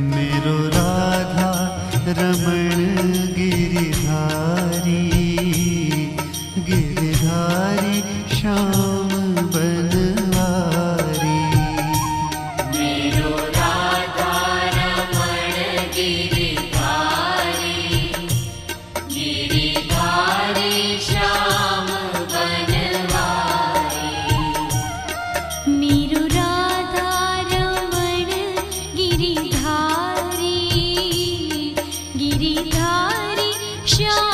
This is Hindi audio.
मेरो राधा रमण गिरिधारी, गिरिधारी श्याम बनवारी। मेरो राधा रमण गिरिधारी, गिरिधारी श्याम बनवारी। मेरो राधा रमण गिरिधारी, गिरिधारी श्याम